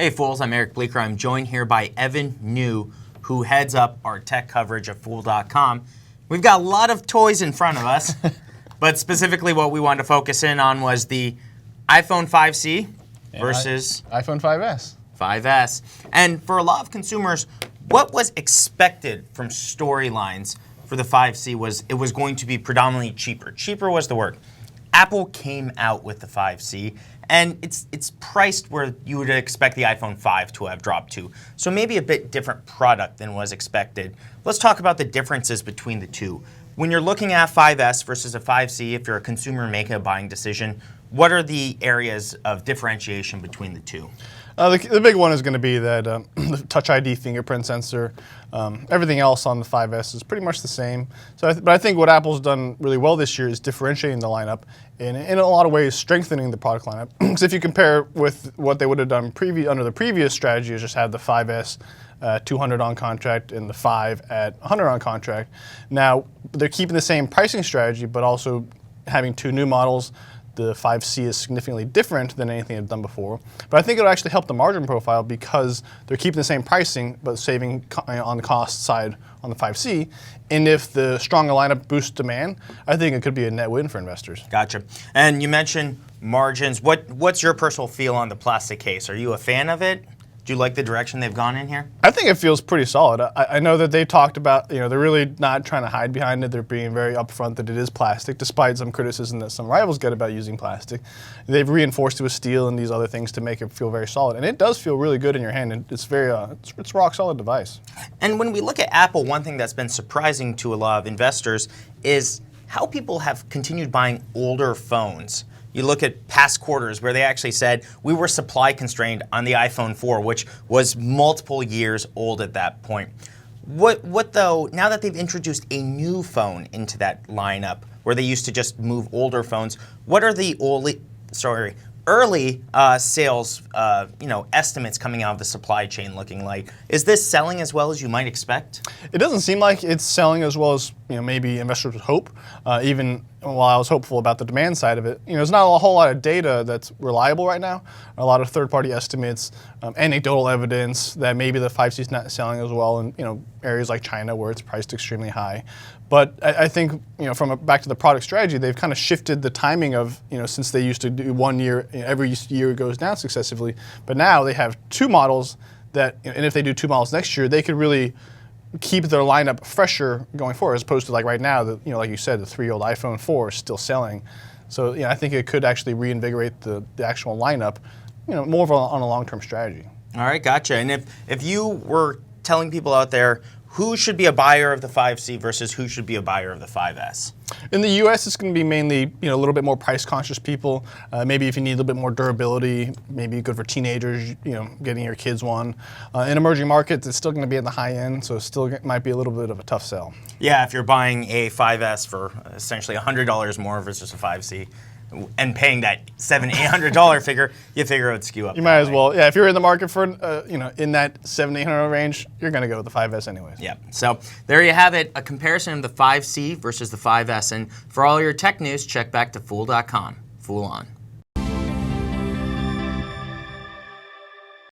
Hey Fools, I'm Eric Bleeker. I'm joined here by Evan New, who heads up our tech coverage of Fool.com. We've got a lot of toys in front of us, but specifically what we wanted to focus in on was the iPhone 5C versus iPhone 5S. 5S. And for a lot of consumers, what was expected from storylines for the 5C was it was going to be predominantly cheaper. Cheaper was the word. Apple came out with the 5C, and it's priced where you would expect the iPhone 5 to have dropped to. So maybe a bit different product than was expected. Let's talk about the differences between the two. When you're looking at 5S versus a 5C, if you're a consumer making a buying decision, what are the areas of differentiation between the two? The big one is going to be that the Touch ID fingerprint sensor. Everything else on the 5S is pretty much the same. But I think what Apple's done really well this year is differentiating the lineup and in a lot of ways strengthening the product lineup. Because if you compare with what they would have done under the previous strategy, is just have the 5S 200 on contract and the 5 at 100 on contract. Now they're keeping the same pricing strategy, but also having two new models. The 5C is significantly different than anything they've done before. But I think it'll actually help the margin profile because they're keeping the same pricing but saving on the cost side on the 5C. And if the stronger lineup boosts demand, I think it could be a net win for investors. Gotcha. And you mentioned margins. What's your personal feel on the plastic case? Are you a fan of it? Do you like the direction they've gone in here? I think it feels pretty solid. I know that they talked about, they're really not trying to hide behind it. They're being very upfront that it is plastic, despite some criticism that some rivals get about using plastic. They've reinforced it with steel and these other things to make it feel very solid. And it does feel really good in your hand. And it's very, it's a rock solid device. And when we look at Apple, one thing that's been surprising to a lot of investors is how people have continued buying older phones. You look at past quarters where they actually said we were supply constrained on the iPhone 4, which was multiple years old at that point. What though, now that they've introduced a new phone into that lineup where they used to just move older phones, what are the early sales estimates coming out of the supply chain looking like? Is this selling as well as you might expect? It doesn't seem like it's selling as well as maybe investors would hope. Even while I was hopeful about the demand side of it, there's not a whole lot of data that's reliable right now. A lot of third-party estimates, anecdotal evidence that maybe the 5C is not selling as well in areas like China where it's priced extremely high. But I think back to the product strategy, they've kind of shifted the timing of since they used to do 1 year, every year it goes down successively. But now they have two models that, and if they do two models next year, they could really keep their lineup fresher going forward, as opposed to like right now, like you said, the 3-year-old iPhone 4 is still selling. So I think it could actually reinvigorate the actual lineup, more of on a long-term strategy. All right, gotcha. And if you were telling people out there who should be a buyer of the 5C versus who should be a buyer of the 5S? In the U.S., it's going to be mainly a little bit more price-conscious people. Maybe if you need a little bit more durability, maybe good for teenagers, getting your kids one. In emerging markets, it's still going to be at the high end, so it still might be a little bit of a tough sell. Yeah, if you're buying a 5S for essentially $100 more versus a 5C, and paying that $700, $800 figure, you figure it would skew up. You might as well. Yeah, if you're in the market for, in that $700, $800 range, you're going to go with the 5S anyways. Yeah. So there you have it, a comparison of the 5C versus the 5S. And for all your tech news, check back to Fool.com. Fool on.